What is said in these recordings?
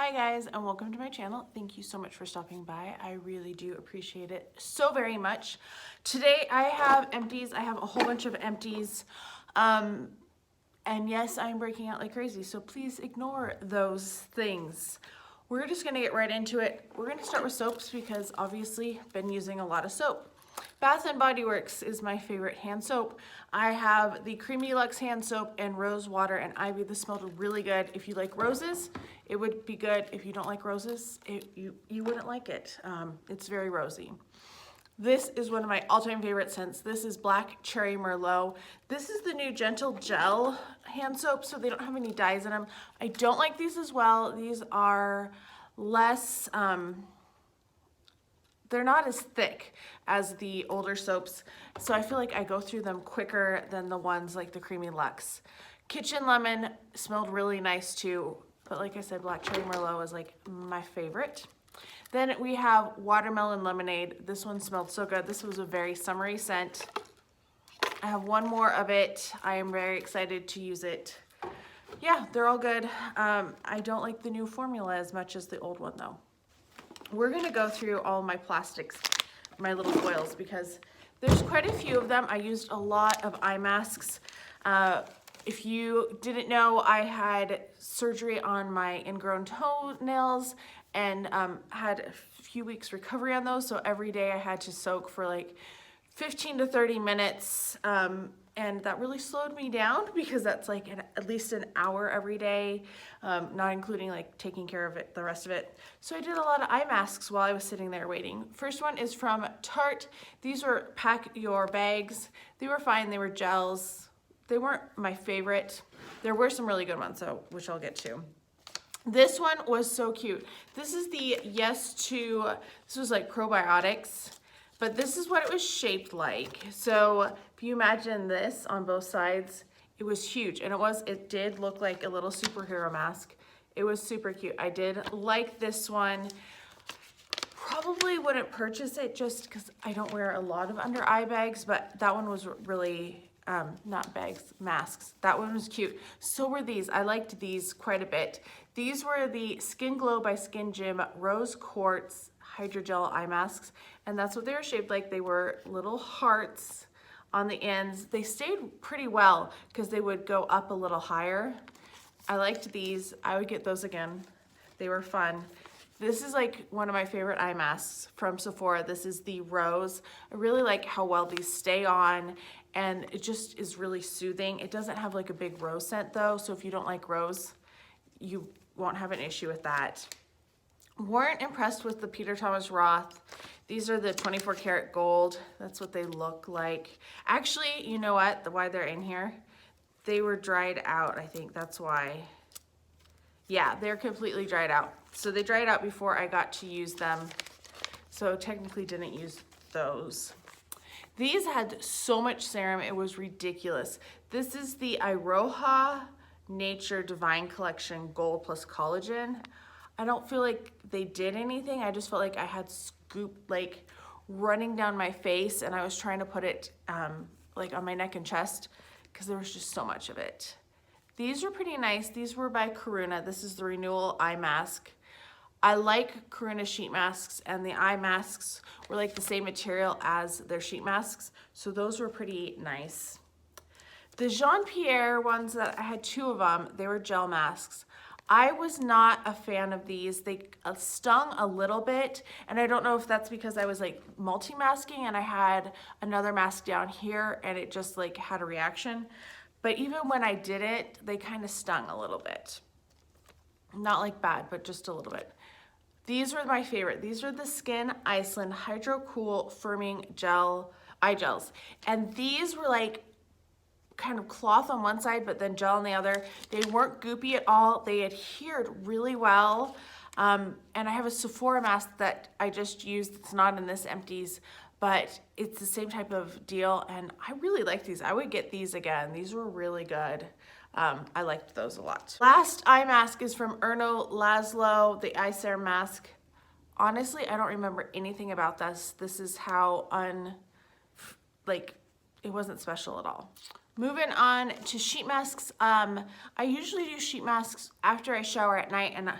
Hi guys, and welcome to my channel. Thank you so much for stopping by. I really do appreciate it so very much. Today I have empties. I have a whole bunch of empties. And yes, I'm breaking out like crazy, so please ignore those things. We're just gonna get right into it. We're gonna start with soaps because obviously been using a lot of soap. Bath & Body Works is my favorite hand soap. I have the Creamy Luxe hand soap and Rose Water and Ivy. This smelled really good. If you like roses, it would be good. If you don't like roses, you wouldn't like it. It's very rosy. This is one of my all-time favorite scents. This is Black Cherry Merlot. This is the new Gentle Gel hand soap, so they don't have any dyes in them. I don't like these as well. These are less, they're not as thick as the older soaps, so I feel like I go through them quicker than the ones like the Creamy Luxe. Kitchen Lemon smelled really nice too, but like I said, Black Cherry Merlot is like my favorite. Then we have Watermelon Lemonade. This one smelled so good. This was a very summery scent. I have one more of it. I am very excited to use it. Yeah, they're all good. I don't like the new formula as much as the old one though. We're gonna go through all my plastics, my little foils, because there's quite a few of them. I used a lot of eye masks. If you didn't know, I had surgery on my ingrown toenails and had a few weeks recovery on those. So every day I had to soak for like 15 to 30 minutes. And that really slowed me down because that's like at least an hour every day, not including like taking care of it, the rest of it. So I did a lot of eye masks while I was sitting there waiting. First one is from Tarte. These were pack your bags. They were fine, they were gels. They weren't my favorite. There were some really good ones though, which I'll get to. This one was so cute. This is the Yes to, this was like probiotics. But this is what it was shaped like. So if you imagine this on both sides, it was huge. And it did look like a little superhero mask. It was super cute. I did like this one. Probably wouldn't purchase it just because I don't wear a lot of under eye bags, but that one was really, not bags, masks. That one was cute. So were these. I liked these quite a bit. These were the Skin Glow by Skin Gym Rose Quartz Hydrogel eye masks, and that's what they were shaped like. They were little hearts on the ends. They stayed pretty well because they would go up a little higher. I liked these. I would get those again. They were fun. This is like one of my favorite eye masks from Sephora. This is the Rose. I really like how well these stay on, and it just is really soothing. It doesn't have like a big rose scent though, so if you don't like rose, you won't have an issue with that. Weren't impressed with the Peter Thomas Roth. These are the 24 karat gold. That's what they look like. Actually, you know what? Why they're in here? They were dried out, I think that's why. Yeah, they're completely dried out. So they dried out before I got to use them. So technically didn't use those. These had so much serum, it was ridiculous. This is the Iroha Nature Divine Collection Gold Plus Collagen. I don't feel like they did anything. I just felt like I had scoop like running down my face, and I was trying to put it like on my neck and chest because there was just so much of it. These were pretty nice. These were by Karuna. This is the Renewal Eye Mask. I like Karuna sheet masks, and the eye masks were like the same material as their sheet masks, so those were pretty nice. The Jean-Pierre ones, that I had two of them, they were gel masks. I was not a fan of these. They stung a little bit, and I don't know if that's because I was like multi-masking and I had another mask down here and it just like had a reaction. But even when I did it, they kind of stung a little bit. Not like bad, but just a little bit. These were my favorite. These are the Skin Iceland Hydro Cool Firming Gel Eye Gels. And these were like kind of cloth on one side, but then gel on the other. They weren't goopy at all. They adhered really well. And I have a Sephora mask that I just used. It's not in this Empties, but it's the same type of deal. And I really like these. I would get these again. These were really good. I liked those a lot. Last eye mask is from Erno Laszlo, the eye serum mask. Honestly, I don't remember anything about this. This is how it wasn't special at all. Moving on to sheet masks. I usually do sheet masks after I shower at night, and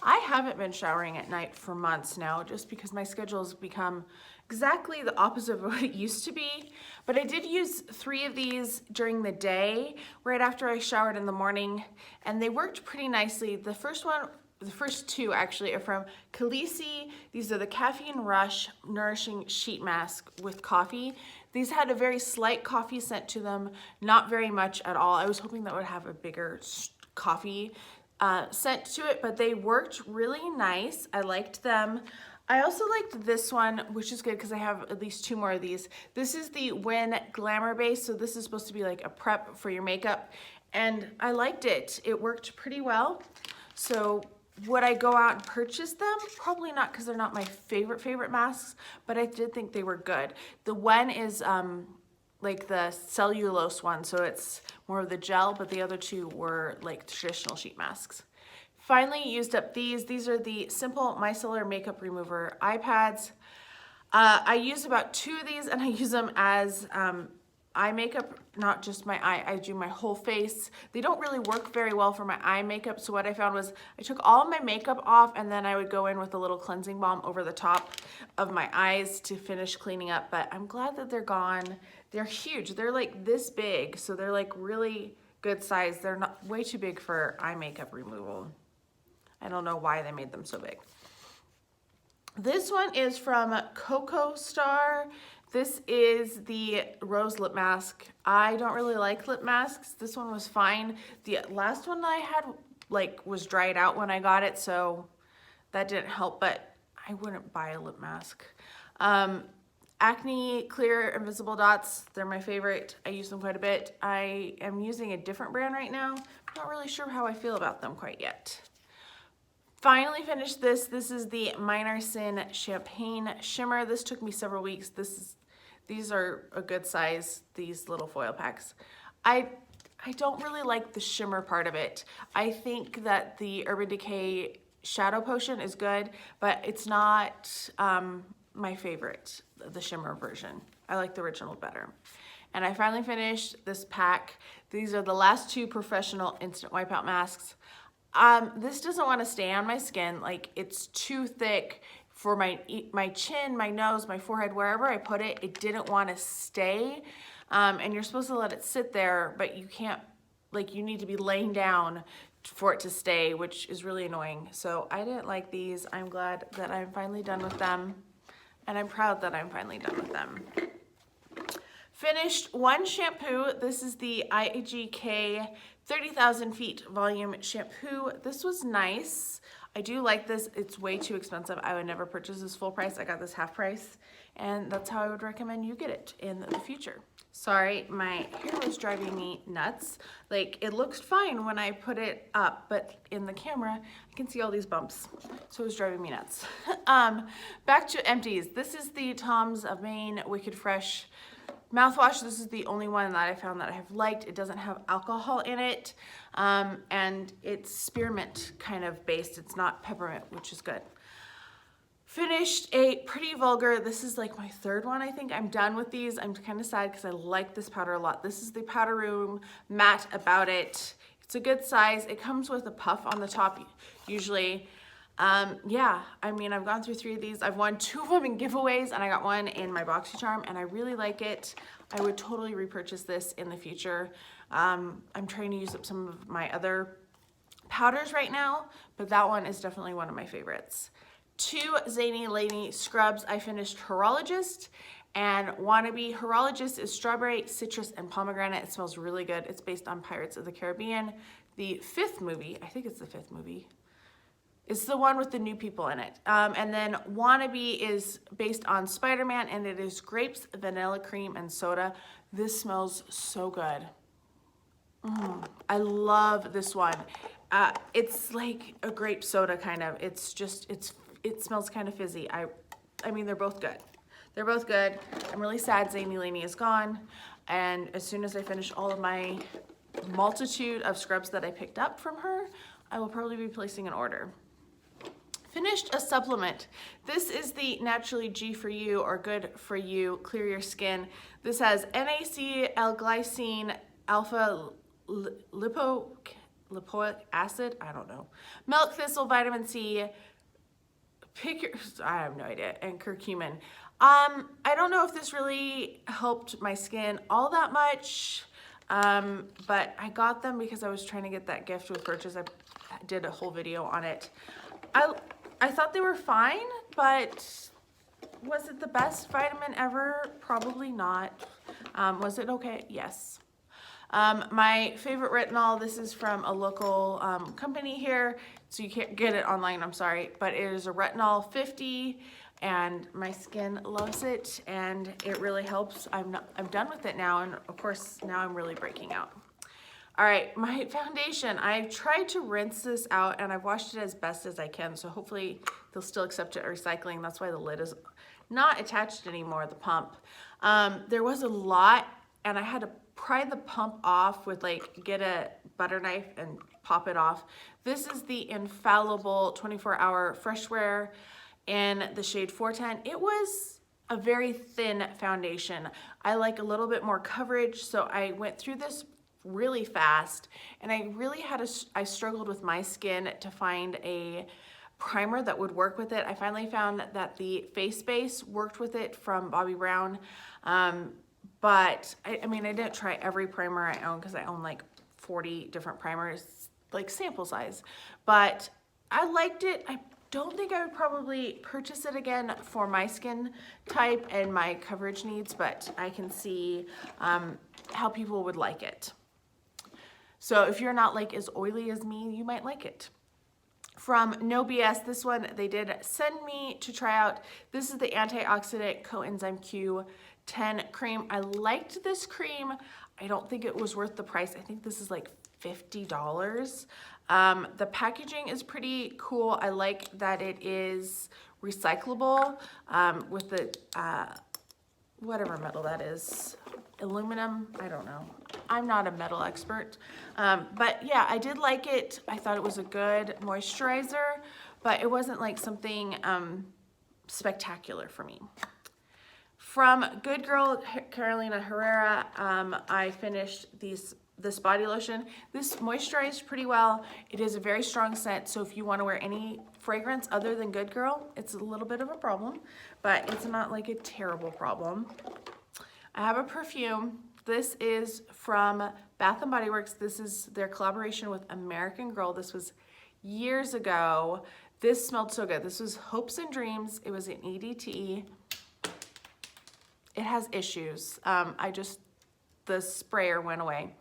I haven't been showering at night for months now just because my schedule has become exactly the opposite of what it used to be. But I did use 3 of these during the day right after I showered in the morning, and they worked pretty nicely. The first 2 actually are from Callyssee. These are the Caffeine Rush Nourishing Sheet Mask with coffee. These had a very slight coffee scent to them, not very much at all. I was hoping that would have a bigger coffee scent to it, but they worked really nice. I liked them. I also liked this one, which is good because I have at least 2 more of these. This is the Win Glamour Base, so this is supposed to be like a prep for your makeup, and I liked it. It worked pretty well. So would I go out and purchase them? Probably not, because they're not my favorite masks, but I did think they were good. The one is like the cellulose one, so it's more of the gel, but the other 2 were like traditional sheet masks. Finally used up these. These are the Simple Micellar Makeup Remover eye pads. I use about 2 of these, and I use them as eye makeup, not just my eye. I do my whole face. They don't really work very well for my eye makeup, so what I found was I took all of my makeup off, and then I would go in with a little cleansing balm over the top of my eyes to finish cleaning up, but I'm glad that they're gone. They're huge. They're like this big, so they're like really good size. They're not way too big for eye makeup removal. I don't know why they made them so big. This one is from Kocostar. This is the Rose Lip Mask. I don't really like lip masks. This one was fine. The last one I had like was dried out when I got it, so that didn't help, but I wouldn't buy a lip mask. Acne Clear Invisible Dots, they're my favorite. I use them quite a bit. I am using a different brand right now. I'm not really sure how I feel about them quite yet. Finally finished this. This is the Minor Sin Champagne Shimmer. This took me several weeks. These are a good size, these little foil packs. I don't really like the shimmer part of it. I think that the Urban Decay Shadow Potion is good, but it's not my favorite, the shimmer version. I like the original better. And I finally finished this pack. These are the last 2 professional instant wipeout masks. This doesn't want to stay on my skin. Like, it's too thick for my chin, my nose, my forehead, wherever I put it. It didn't want to stay. And you're supposed to let it sit there, but you can't, like, you need to be laying down for it to stay, which is really annoying. So I didn't like these. I'm glad that I'm finally done with them, and I'm proud that I'm finally done with them. Finished 1 shampoo. This is the IGK 30,000 Feet Volume Shampoo. This was nice. I do like this. It's way too expensive. I would never purchase this full price. I got this half price, and that's how I would recommend you get it in the future. Sorry, my hair was driving me nuts. Like, it looks fine when I put it up, but in the camera, I can see all these bumps. So it was driving me nuts. Back to Empties. This is the Tom's of Maine Wicked Fresh mouthwash. This is the only one that I found that I have liked. It doesn't have alcohol in it, and it's spearmint kind of based. It's not peppermint, which is good. Finished a Pretty Vulgar. This is like my 3rd one, I think. I'm done with these. I'm kind of sad because I like this powder a lot. This is the Powder Room Matte About It. It's a good size. It comes with a puff on the top usually. Yeah, I mean, I've gone through 3 of these. I've won 2 of them in giveaways, and I got one in my BoxyCharm, and I really like it. I would totally repurchase this in the future. I'm trying to use up some of my other powders right now, but that one is definitely one of my favorites. 2 Zany Lady scrubs. I finished Horologist, and Wannabe. Horologist is strawberry, citrus, and pomegranate. It smells really good. It's based on Pirates of the Caribbean. The 5th movie, I think it's the 5th movie. It's the one with the new people in it. And then Wannabe is based on Spider-Man, and it is grapes, vanilla cream, and soda. This smells so good. I love this one. It's like a grape soda kind of. It's just, it smells kind of fizzy. I mean, they're both good. They're both good. I'm really sad Zany Laney is gone. And as soon as I finish all of my multitude of scrubs that I picked up from her, I will probably be placing an order. Finished a supplement. This is the Naturally G for You, or Good for You Clear Your Skin. This has NAC, L-glycine, alpha lipoic acid, I don't know. Milk thistle, vitamin C, I have no idea, and curcumin. I don't know if this really helped my skin all that much, but I got them because I was trying to get that gift with purchase. I did a whole video on it. I thought they were fine, but was it the best vitamin ever? Probably not. Was it okay? Yes. My favorite retinol, this is from a local company here, so you can't get it online, I'm sorry, but it is a retinol 50, and my skin loves it, and it really helps. I'm done with it now, and of course, now I'm really breaking out. All right, my foundation, I've tried to rinse this out, and I've washed it as best as I can, so hopefully they'll still accept it at recycling. That's why the lid is not attached anymore, the pump. There was a lot, and I had to pry the pump off with get a butter knife and pop it off. This is the Infallible 24-hour fresh wear in the shade 410. It was a very thin foundation. I like a little bit more coverage, so I went through this really fast, and I really I struggled with my skin to find a primer that would work with it. I finally found that the face base worked with it from Bobbi Brown. But I mean, I didn't try every primer I own because I own like 40 different primers, like sample size, but I liked it. I don't think I would probably purchase it again for my skin type and my coverage needs, but I can see how people would like it. So if you're not like as oily as me, you might like it. From No BS, this one they did send me to try out. This is the Antioxidant Coenzyme Q10 cream. I liked this cream. I don't think it was worth the price. I think this is like $50. The packaging is pretty cool. I like that it is recyclable with the whatever metal that is. Aluminum, I don't know. I'm not a metal expert. But yeah, I did like it. I thought it was a good moisturizer, but it wasn't like something spectacular for me. From Good Girl Carolina Herrera, I finished this body lotion. This moisturized pretty well. It is a very strong scent, so if you want to wear any fragrance other than Good Girl, it's a little bit of a problem, but it's not like a terrible problem. I have a perfume. This is from Bath & Body Works. This is their collaboration with American Girl. This was years ago. This smelled so good. This was Hopes and Dreams. It was an EDT. It has issues. The sprayer went away,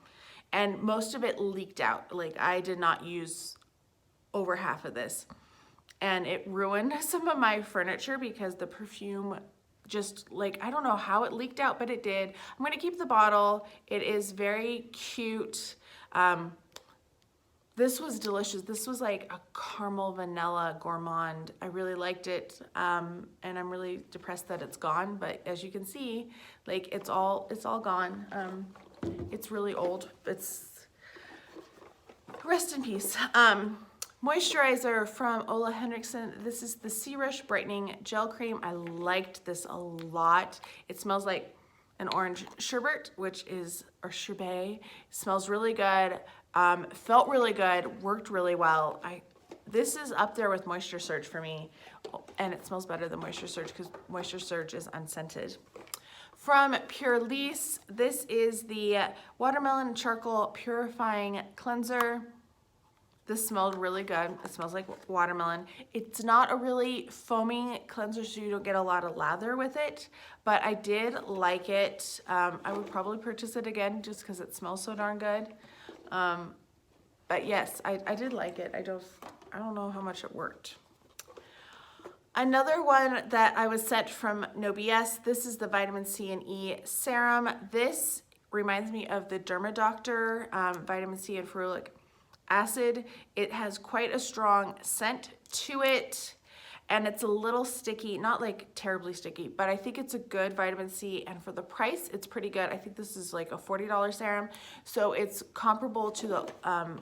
and most of it leaked out. Like, I did not use over half of this, and it ruined some of my furniture because the perfume just, like, I don't know how it leaked out, but it did. I'm gonna keep the bottle. It is very cute. This was delicious. This was like a caramel vanilla gourmand. I really liked it, and I'm really depressed that it's gone, but as you can see, like, it's all gone. It's really old. It's, rest in peace. Moisturizer from Ole Henriksen. This is the Sea Rush Brightening Gel Cream. I liked this a lot. It smells like an orange sherbet, or sherbet. Smells really good. Felt really good. Worked really well. This is up there with Moisture Surge for me, and it smells better than Moisture Surge because Moisture Surge is unscented. From Purlisse, this is the Watermelon Charcoal Purifying Cleanser. This smelled really good. It smells like watermelon. It's not a really foaming cleanser, so you don't get a lot of lather with it, but I did like it. I would probably purchase it again just because it smells so darn good. But yes, I did like it. I don't know how much it worked. Another one that I was sent from No BS, this is the Vitamin C and E Serum. This reminds me of the DermaDoctor Vitamin C and Ferulic Acid. It has quite a strong scent to it, and it's a little sticky, not like terribly sticky, but I think it's a good vitamin C, and for the price, it's pretty good. I think this is like a $40 serum, so it's comparable to the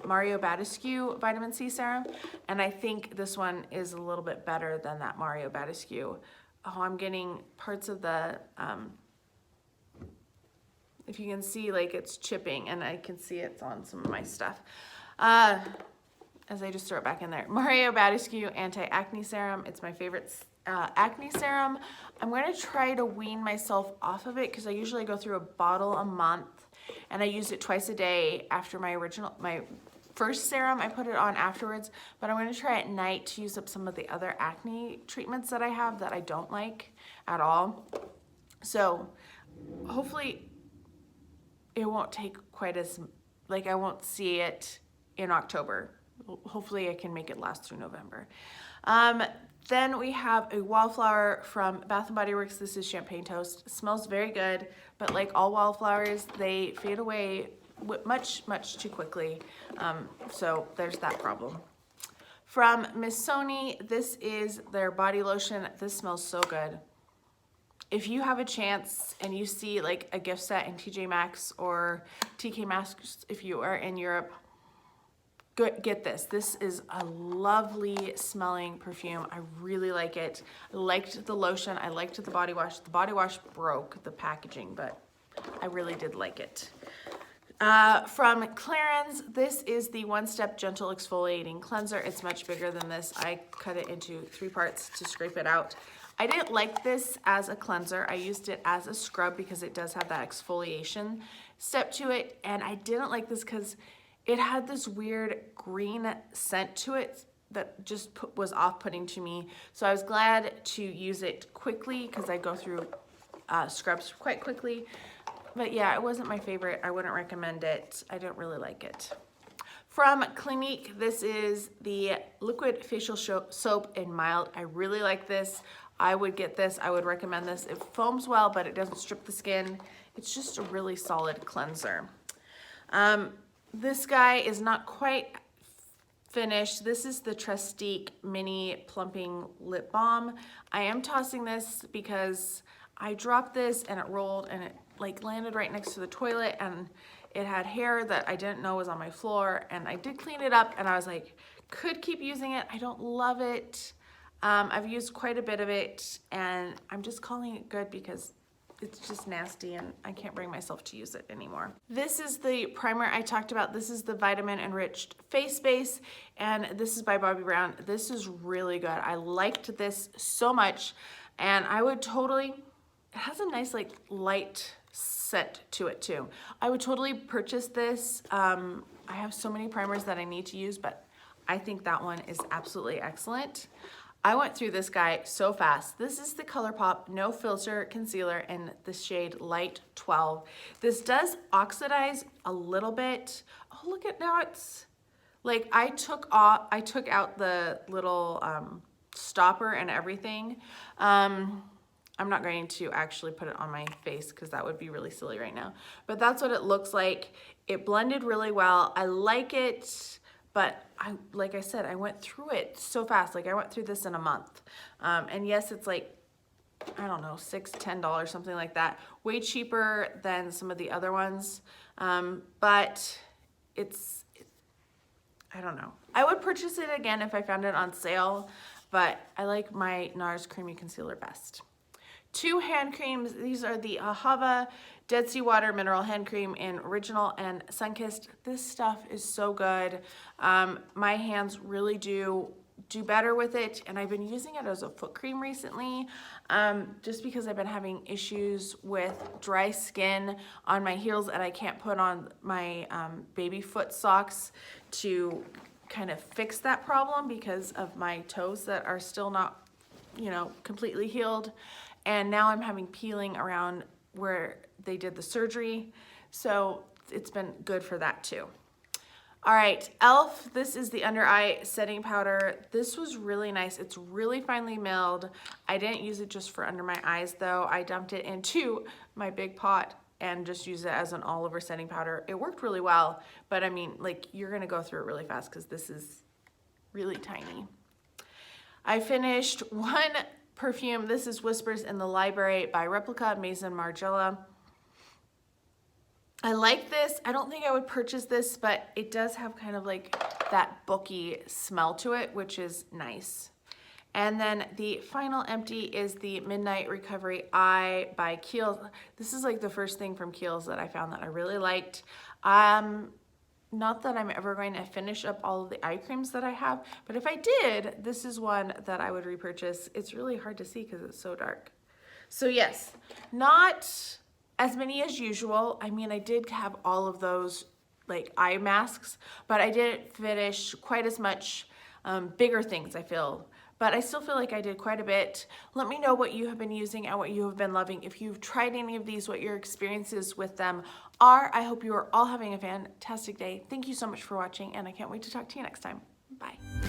Mario Badescu vitamin C serum, and I think this one is a little bit better than that Mario Badescu. Oh, I'm getting parts of the, if you can see, like, it's chipping, and I can see it's on some of my stuff. As I just throw it back in there. Mario Badescu Anti-Acne Serum. It's my favorite acne serum. I'm going to try to wean myself off of it because I usually go through a bottle a month and I use it twice a day after my first serum. I put it on afterwards, but I'm going to try at night to use up some of the other acne treatments that I have that I don't like at all. So hopefully it won't take quite as, like I won't see it in October. Hopefully I can make it last through November. Then we have a wallflower from Bath & Body Works. This is Champagne Toast. It smells very good, but like all wallflowers, they fade away much too quickly. So there's that problem. From Missoni, this is their body lotion. This smells so good. If you have a chance and you see like a gift set in TJ Maxx or TK Maxx, if you are in Europe, get this. This is a lovely smelling perfume. I really like it. I liked the lotion. I liked the body wash. The body wash broke the packaging, but I really did like it. From Clarins, this is the One Step Gentle Exfoliating Cleanser. It's much bigger than this. I cut it into 3 parts to scrape it out. I didn't like this as a cleanser. I used it as a scrub because it does have that exfoliation step to it. And I didn't like this because it had this weird green scent to it that just was off-putting to me. So I was glad to use it quickly because I go through scrubs quite quickly. But yeah, it wasn't my favorite. I wouldn't recommend it. I don't really like it. From Clinique, this is the Liquid Facial Soap in Mild. I really like this. I would get this. I would recommend this. It foams well, but it doesn't strip the skin. It's just a really solid cleanser. This guy is not quite finished. This is the Trestique Mini Plumping Lip Balm. I am tossing this because I dropped this and it rolled and it like landed right next to the toilet and it had hair that I didn't know was on my floor, and I did clean it up and I was like, could keep using it. I don't love it. I've used quite a bit of it and I'm just calling it good because it's just nasty and I can't bring myself to use it anymore. This is the primer I talked about. This is the vitamin enriched face base and this is by Bobbi Brown. This is really good. I liked this so much and I would totally, it has a nice like light set to it too. I would totally purchase this. I have so many primers that I need to use, but I think that one is absolutely excellent. I went through this guy so fast. This is the Colourpop No Filter Concealer in the shade Light 12. This does oxidize a little bit. Oh, look at now it's like I took out the little stopper and everything. I'm not going to actually put it on my face because that would be really silly right now. But that's what it looks like. It blended really well. I like it. But like I said, I went through it so fast. Like I went through this in a month. And yes, it's like, I don't know, $6, $10, something like that. Way cheaper than some of the other ones. But I don't know. I would purchase it again if I found it on sale, but I like my NARS Creamy Concealer best. 2 hand creams. These are the Ahava Dead Sea Water Mineral Hand Cream in Original and Sunkissed. This stuff is so good. My hands really do better with it, and I've been using it as a foot cream recently just because I've been having issues with dry skin on my heels and I can't put on my baby foot socks to kind of fix that problem because of my toes that are still not, you know, completely healed. And now I'm having peeling around where they did the surgery. So it's been good for that too. All right, E.L.F. This is the under eye setting powder. This was really nice. It's really finely milled. I didn't use it just for under my eyes though. I dumped it into my big pot and just used it as an all over setting powder. It worked really well, but I mean, like you're gonna go through it really fast because this is really tiny. I finished one perfume. This is Whispers in the Library by Replica Maison Margiela. I like this. I don't think I would purchase this, but it does have kind of like that booky smell to it, which is nice. And then the final empty is the Midnight Recovery Eye by Kiehl's. This is like the first thing from Kiehl's that I found that I really liked. Not that I'm ever going to finish up all of the eye creams that I have, but if I did, this is one that I would repurchase. It's really hard to see because it's so dark. So yes, not as many as usual. I mean, I did have all of those like eye masks, but I didn't finish quite as much bigger things, I feel. But I still feel like I did quite a bit. Let me know what you have been using and what you have been loving. If you've tried any of these, what your experiences with them are. I hope you are all having a fantastic day. Thank you so much for watching, and I can't wait to talk to you next time. Bye.